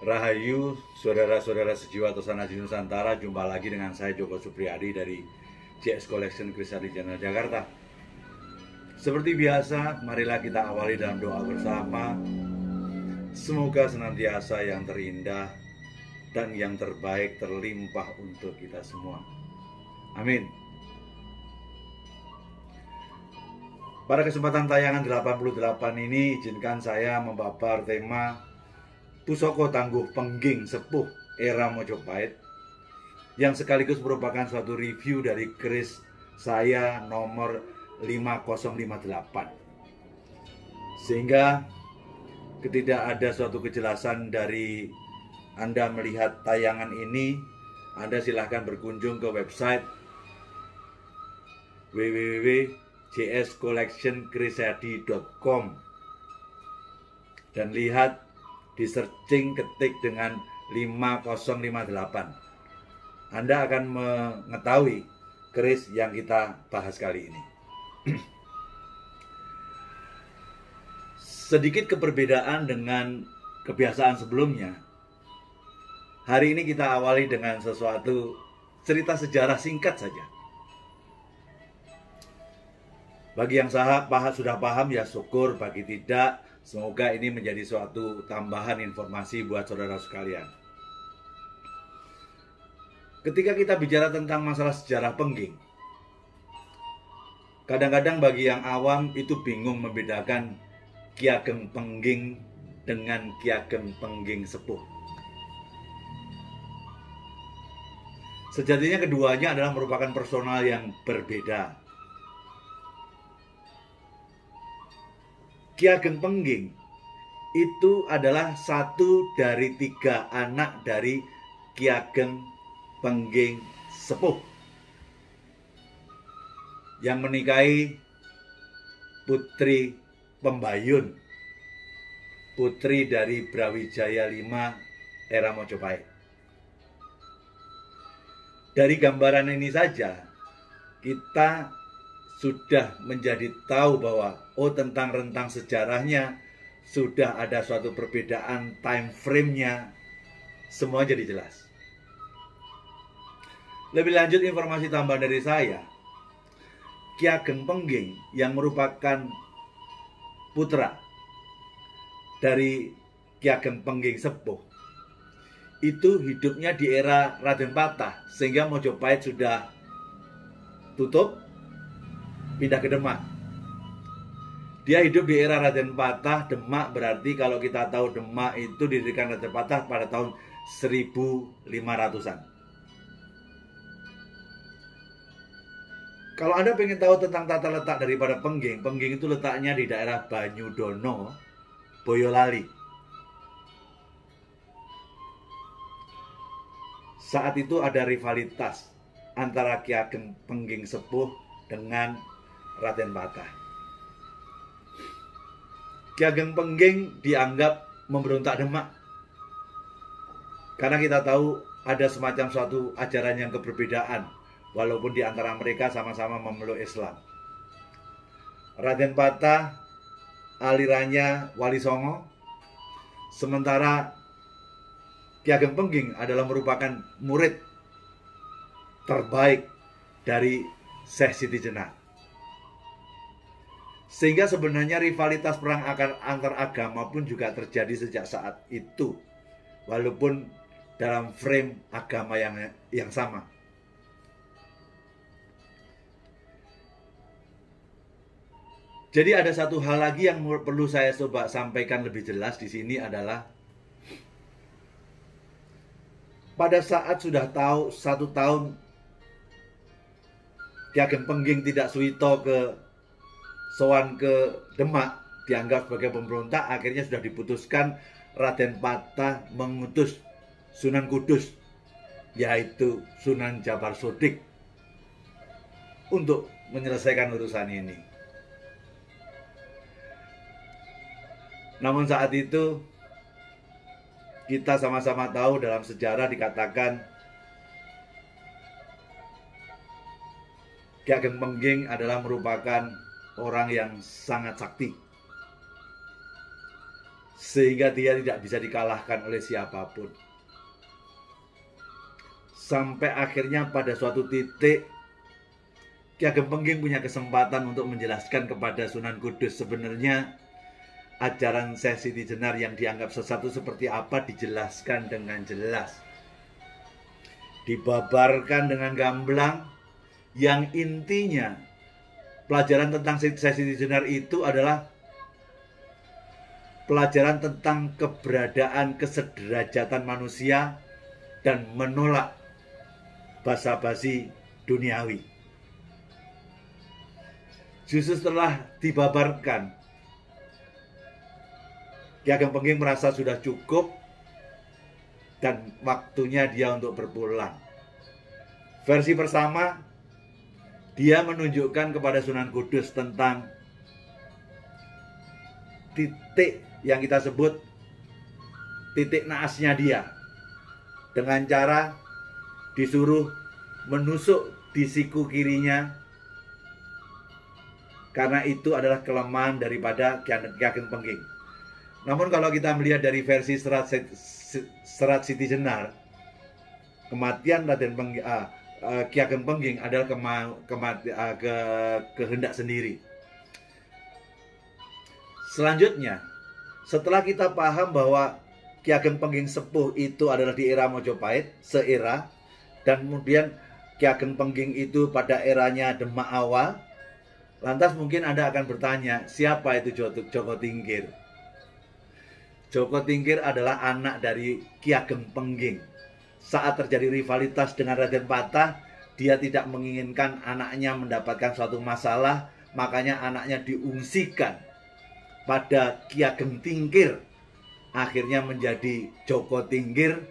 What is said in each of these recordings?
Rahayu, saudara-saudara sejiwa Tosana di Nusantara. Jumpa lagi dengan saya Joko Supriyadi dari JS Collection Krisadi Channel Jakarta. Seperti biasa, marilah kita awali dalam doa bersama. Semoga senantiasa yang terindah dan yang terbaik terlimpah untuk kita semua. Amin. Pada kesempatan tayangan 88 ini, izinkan saya membabar tema Pusoko Tangguh Pengging Sepuh Era Mojopahit, yang sekaligus merupakan suatu review dari keris saya nomor 5058. Sehingga ketika ada suatu kejelasan dari Anda melihat tayangan ini, Anda silahkan berkunjung ke website www.jscollectionkrisadi.com dan lihat di searching ketik dengan 5058. Anda akan mengetahui keris yang kita bahas kali ini. Sedikit keperbedaan dengan kebiasaan sebelumnya. Hari ini kita awali dengan sesuatu cerita sejarah singkat saja. Bagi yang sudah paham ya syukur, bagi tidak, semoga ini menjadi suatu tambahan informasi buat saudara sekalian. Ketika kita bicara tentang masalah sejarah Pengging, kadang-kadang bagi yang awam itu bingung membedakan Ki Ageng Pengging dengan Ki Ageng Pengging Sepuh. Sejatinya keduanya adalah merupakan personal yang berbeda. Ki Ageng Pengging itu adalah satu dari 3 anak dari Ki Ageng Pengging Sepuh yang menikahi Putri Pembayun, putri dari Brawijaya V era Mojopahit. Dari gambaran ini saja kita sudah menjadi tahu bahwa tentang rentang sejarahnya sudah ada suatu perbedaan time frame-nya, semua jadi jelas. Lebih lanjut informasi tambahan dari saya, Ki Ageng Pengging yang merupakan putra dari Ki Ageng Pengging Sepuh itu hidupnya di era Raden Patah, sehingga Mojopahit sudah tutup, pindah ke Demak. Dia hidup di era Raden Patah. Demak berarti kalau kita tahu Demak itu didirikan Raden Patah pada tahun 1500-an. Kalau Anda ingin tahu tentang tata letak daripada Pengging, Pengging itu letaknya di daerah Banyudono, Boyolali. Saat itu ada rivalitas antara Ki Ageng Pengging Sepuh dengan Raden Patah. Ki Ageng Pengging dianggap memberontak Demak, karena kita tahu ada semacam suatu ajaran yang keberbedaan, walaupun di antara mereka sama-sama memeluk Islam. Raden Patah alirannya Wali Songo, sementara Ki Ageng Pengging adalah merupakan murid terbaik dari Syekh Siti Jenar. Sehingga sebenarnya rivalitas perang antar agama pun juga terjadi sejak saat itu, walaupun dalam frame agama yang sama. Jadi ada satu hal lagi yang perlu saya coba sampaikan lebih jelas di sini adalah pada saat sudah tahu 1 tahun Ki Ageng Pengging tidak suwito sowan ke Demak, dianggap sebagai pemberontak, akhirnya sudah diputuskan Raden Patah mengutus Sunan Kudus, yaitu Sunan Jabar Sodik, untuk menyelesaikan urusan ini. Namun saat itu kita sama-sama tahu dalam sejarah dikatakan Ki Ageng Pengging adalah merupakan orang yang sangat sakti. sehingga dia tidak bisa dikalahkan oleh siapapun. Sampai akhirnya pada suatu titik Ki Ageng Pengging punya kesempatan untuk menjelaskan kepada Sunan Kudus sebenarnya ajaran Syekh Siti Jenar yang dianggap sesat itu seperti apa, dijelaskan dengan jelas. Dibabarkan dengan gamblang, yang intinya pelajaran tentang Syekh Siti Jenar itu adalah pelajaran tentang keberadaan kesederajatan manusia dan menolak basa-basi duniawi. Justru setelah dibabarkan, Ki Ageng Pengging merasa sudah cukup dan waktunya dia untuk berpulang. Versi pertama, dia menunjukkan kepada Sunan Kudus tentang titik yang kita sebut titik naasnya dia, dengan cara disuruh menusuk di siku kirinya, karena itu adalah kelemahan daripada Ki Ageng Pengging. Namun kalau kita melihat dari versi serat Siti Jenar, kematian Ki Ageng Pengging adalah kehendak sendiri. Selanjutnya, setelah kita paham bahwa Ki Ageng Pengging sepuh itu adalah di era Mojopahit, seera, dan kemudian Ki Ageng Pengging itu pada eranya Demak awal, lantas mungkin Anda akan bertanya, siapa itu Joko Tingkir? Joko Tingkir adalah anak dari Ki Ageng Pengging. Saat terjadi rivalitas dengan Raden Patah, dia tidak menginginkan anaknya mendapatkan suatu masalah, makanya anaknya diungsikan pada Ki Ageng Tingkir. Akhirnya menjadi Joko Tingkir,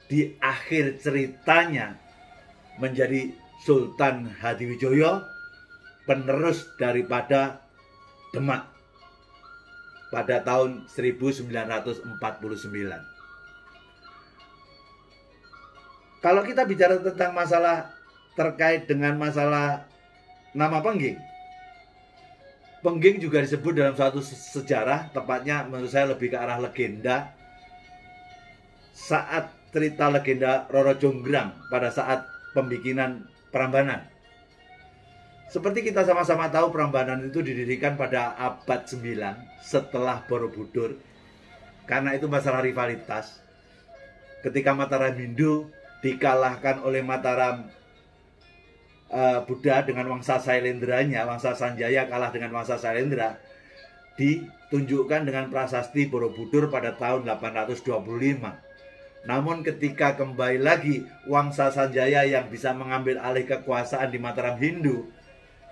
di akhir ceritanya menjadi Sultan Hadiwijoyo, penerus daripada Demak pada tahun 1949. Kalau kita bicara tentang masalah terkait dengan masalah nama Pengging, Pengging juga disebut dalam suatu sejarah, tepatnya menurut saya lebih ke arah legenda, saat cerita legenda Roro Jonggrang pada saat pembikinan Prambanan. Seperti kita sama-sama tahu, Prambanan itu didirikan pada abad 9 setelah Borobudur. Karena itu masalah rivalitas. Ketika Mataram Hindu dikalahkan oleh Mataram Buddha dengan Wangsa Sailendranya, Wangsa Sanjaya kalah dengan Wangsa Sailendra, ditunjukkan dengan prasasti Borobudur pada tahun 825. Namun ketika kembali lagi Wangsa Sanjaya yang bisa mengambil alih kekuasaan di Mataram Hindu,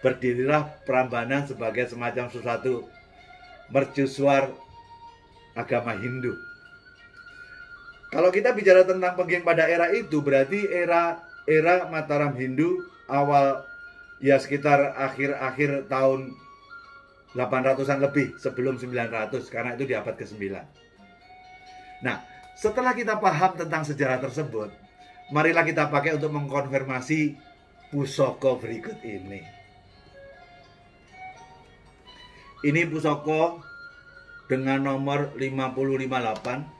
berdirilah Prambanan sebagai semacam sesuatu mercusuar agama Hindu. Kalau kita bicara tentang Pengging pada era itu, berarti era Mataram Hindu awal, ya sekitar akhir tahun 800-an lebih sebelum 900, karena itu di abad ke-9. Nah, setelah kita paham tentang sejarah tersebut, marilah kita pakai untuk mengkonfirmasi pusaka berikut ini. Ini pusaka dengan nomor 5058.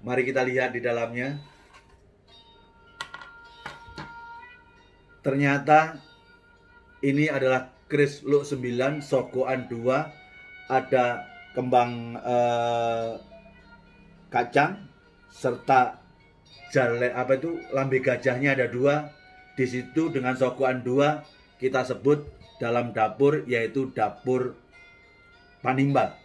Mari kita lihat di dalamnya. Ternyata ini adalah keris Luk 9, sogokan 2, ada kembang kacang serta lambe gajahnya ada 2. Di situ dengan sogokan 2 kita sebut dalam dapur, yaitu dapur Panimbal.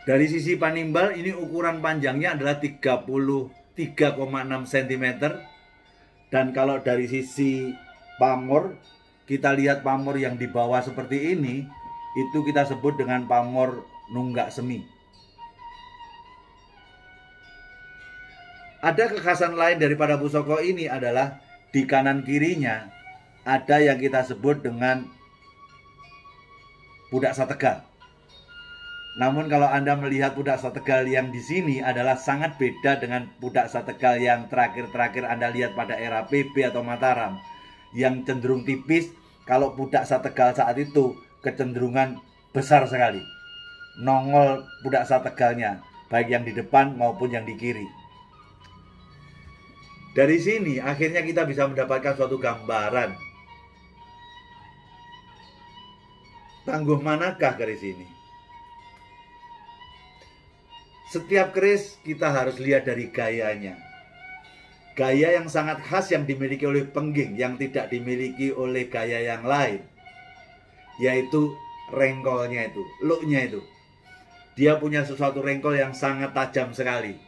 Dari sisi Panimbal ini ukuran panjangnya adalah 33,6 cm. Dan kalau dari sisi pamor, kita lihat pamor yang di bawah seperti ini, itu kita sebut dengan pamor nunggak semi. Ada kekhasan lain daripada pusaka ini adalah di kanan kirinya ada yang kita sebut dengan Pudak Sategal. Namun kalau Anda melihat Pudak Sategal yang di sini adalah sangat beda dengan Pudak Sategal yang terakhir-terakhir Anda lihat pada era PB atau Mataram, yang cenderung tipis kalau Pudak Sategal saat itu kecenderungan besar sekali. Nongol Pudak Sategalnya, baik yang di depan maupun yang di kiri. Dari sini akhirnya kita bisa mendapatkan suatu gambaran. Tangguh manakah keris ini? Setiap keris kita harus lihat dari gayanya. Gaya yang sangat khas yang dimiliki oleh Pengging, yang tidak dimiliki oleh gaya yang lain, yaitu rengkolnya itu, looknya itu. Dia punya sesuatu rengkol yang sangat tajam sekali,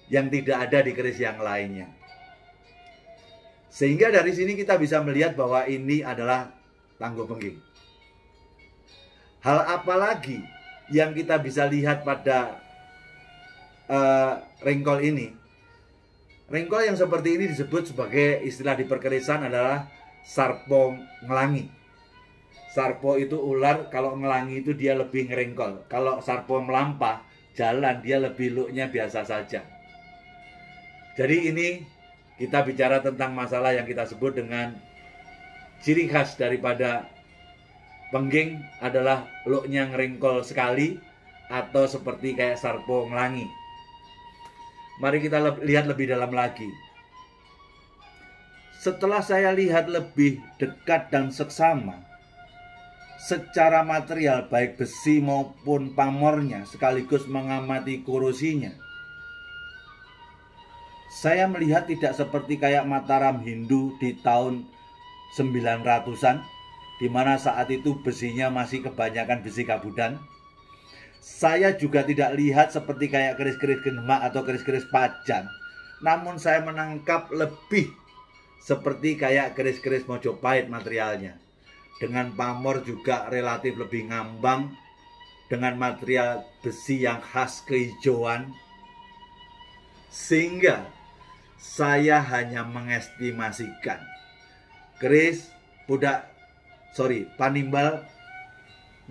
yang tidak ada di keris yang lainnya. Sehingga dari sini kita bisa melihat bahwa ini adalah Tangguh Pengging. Hal apa lagi yang kita bisa lihat pada rengkol ini? Rengkol yang seperti ini disebut sebagai istilah di perkerisan adalah sarpo ngelangi. Sarpo itu ular, kalau ngelangi itu dia lebih ngerengkol. Kalau sarpo melampah, jalan, dia lebih looknya biasa saja. Jadi ini kita bicara tentang masalah yang kita sebut dengan ciri khas daripada Pengging adalah looknya ngerengkol sekali atau seperti kayak sarpo ngelangi. Mari kita lihat lebih dalam lagi. Setelah saya lihat lebih dekat dan seksama, secara material baik besi maupun pamornya, sekaligus mengamati korosinya, saya melihat tidak seperti kayak Mataram Hindu di tahun 900-an, di mana saat itu besinya masih kebanyakan besi kabudan. Saya juga tidak lihat seperti kayak keris-keris Demak atau keris-keris Pajang. Namun saya menangkap lebih seperti kayak keris-keris Mojopahit materialnya. Dengan pamor juga relatif lebih ngambang, dengan material besi yang khas kehijauan. Sehingga saya hanya mengestimasikan keris Panimbal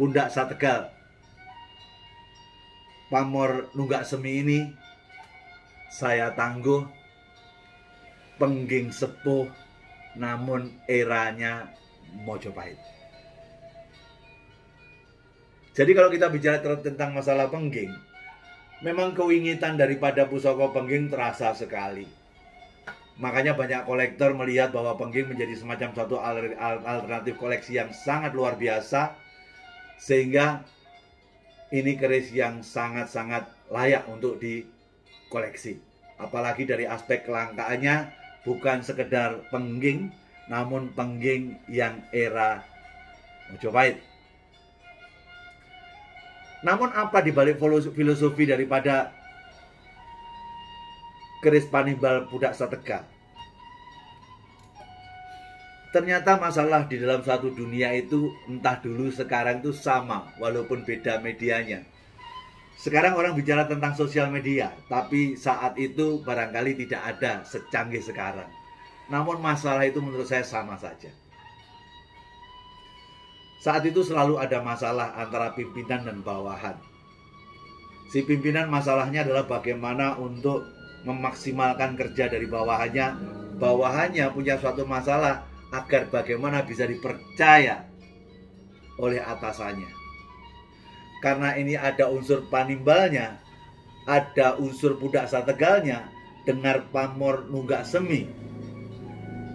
Pudak Sategal pamor nunggak semi ini saya tangguh Pengging sepuh, namun eranya Mojopahit. Jadi kalau kita bicara tentang masalah Pengging, memang kewingitan daripada pusaka Pengging terasa sekali. Makanya banyak kolektor melihat bahwa Pengging menjadi semacam suatu alternatif koleksi yang sangat luar biasa, sehingga ini keris yang sangat-sangat layak untuk dikoleksi. Apalagi dari aspek kelangkaannya, bukan sekedar Pengging, namun Pengging yang era Mojopahit. Namun apa dibalik filosofi daripada keris Panimbal Pudak Sategal? Ternyata masalah di dalam satu dunia itu entah dulu sekarang itu sama, walaupun beda medianya. Sekarang orang bicara tentang sosial media, tapi saat itu barangkali tidak ada secanggih sekarang. Namun masalah itu menurut saya sama saja. Saat itu selalu ada masalah antara pimpinan dan bawahan. Si pimpinan masalahnya adalah bagaimana untuk memaksimalkan kerja dari bawahannya. Bawahannya punya suatu masalah agar bagaimana bisa dipercaya oleh atasannya. Karena ini ada unsur Panimbalnya, ada unsur Pudak Sategalnya, dengar pamor nunggak semi.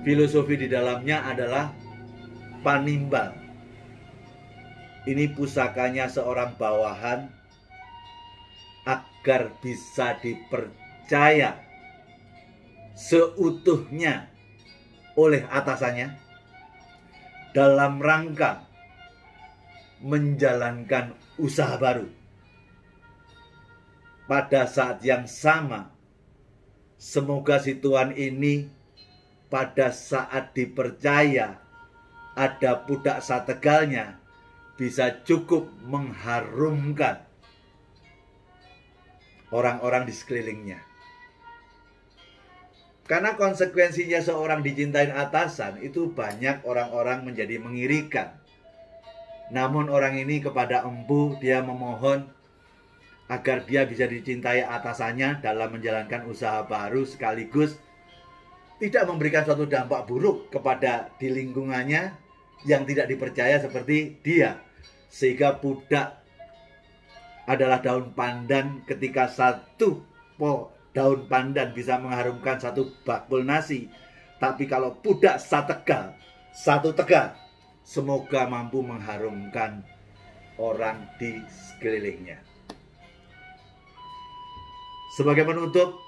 Filosofi di dalamnya adalah Panimbal. Ini pusakanya seorang bawahan agar bisa dipercaya seutuhnya oleh atasannya dalam rangka menjalankan usaha baru. Pada saat yang sama, semoga si tuan ini pada saat dipercaya ada Pudak Sategalnya bisa cukup mengharumkan orang-orang di sekelilingnya. Karena konsekuensinya seorang dicintain atasan itu banyak orang-orang menjadi mengirikan. Namun orang ini kepada empu dia memohon agar dia bisa dicintai atasannya dalam menjalankan usaha baru, sekaligus tidak memberikan suatu dampak buruk kepada di lingkungannya, yang tidak dipercaya seperti dia. Sehingga pudak adalah daun pandan, ketika satu daun pandan bisa mengharumkan satu bakul nasi. Tapi kalau pudak satu tegal, semoga mampu mengharumkan orang di sekelilingnya. Sebagai penutup,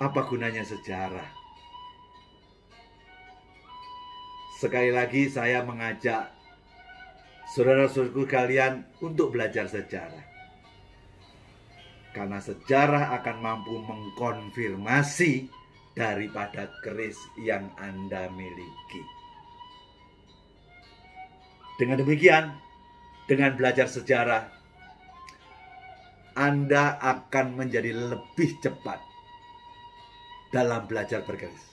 apa gunanya sejarah? Sekali lagi saya mengajak saudara-saudaraku kalian untuk belajar sejarah. Karena sejarah akan mampu mengkonfirmasi daripada keris yang Anda miliki. Dengan demikian, dengan belajar sejarah, Anda akan menjadi lebih cepat dalam belajar berkeris.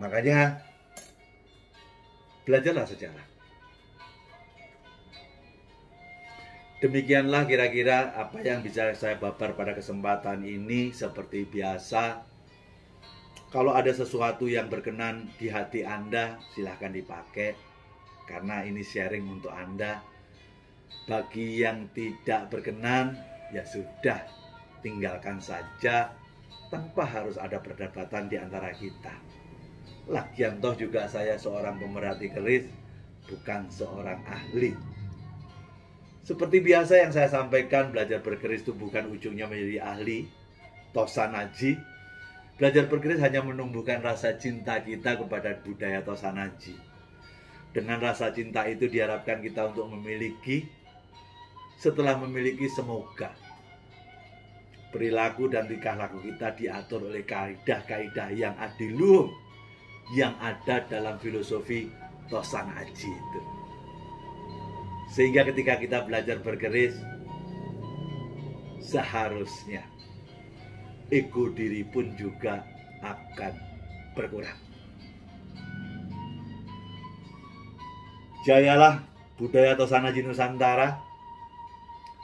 Makanya, belajarlah sejarah. Demikianlah kira-kira apa yang bisa saya babar pada kesempatan ini. Seperti biasa, kalau ada sesuatu yang berkenan di hati Anda, silahkan dipakai, karena ini sharing untuk Anda. Bagi yang tidak berkenan, ya sudah, tinggalkan saja, tanpa harus ada perdebatan di antara kita. Lagian toh juga saya seorang pemerhati keris, bukan seorang ahli. Seperti biasa yang saya sampaikan, belajar berkeris itu bukan ujungnya menjadi ahli, Tosanaji. Belajar berkeris hanya menumbuhkan rasa cinta kita kepada budaya Tosanaji. Dengan rasa cinta itu diharapkan kita untuk memiliki. Setelah memiliki, semoga perilaku dan tingkah laku kita diatur oleh kaidah-kaidah yang adiluhung yang ada dalam filosofi Tosanaji itu. Sehingga ketika kita belajar berkeris, seharusnya ego diri pun juga akan berkurang. Jayalah budaya Tosanaji Nusantara.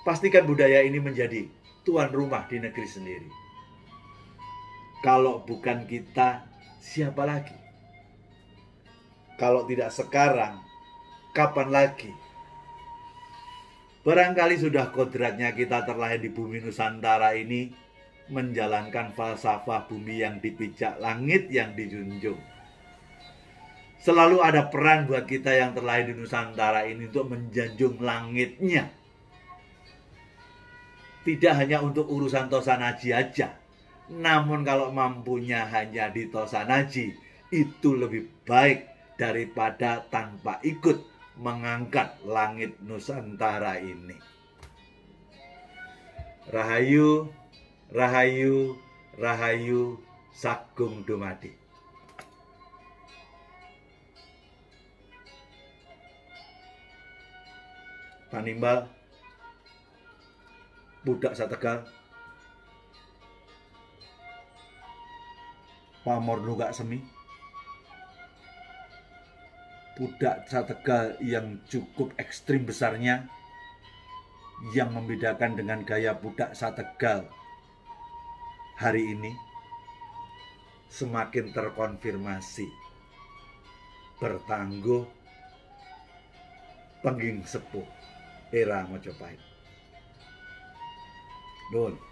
Pastikan budaya ini menjadi tuan rumah di negeri sendiri. Kalau bukan kita, siapa lagi? Kalau tidak sekarang, kapan lagi? Barangkali sudah kodratnya kita terlahir di bumi Nusantara ini, menjalankan falsafah bumi yang dipijak, langit yang dijunjung. Selalu ada peran buat kita yang terlahir di Nusantara ini untuk menjunjung langitnya. Tidak hanya untuk urusan Tosanaji aja, namun kalau mampunya hanya di Tosanaji, itu lebih baik daripada tanpa ikut mengangkat langit Nusantara ini. Rahayu, rahayu, rahayu, Sagung Dumadi. Panimbal, budak sategal, pamor nugak semi, budak sategal yang cukup ekstrim besarnya, yang membedakan dengan gaya budak sategal hari ini, semakin terkonfirmasi bertangguh pengging sepuh era Mojopahit. Nun.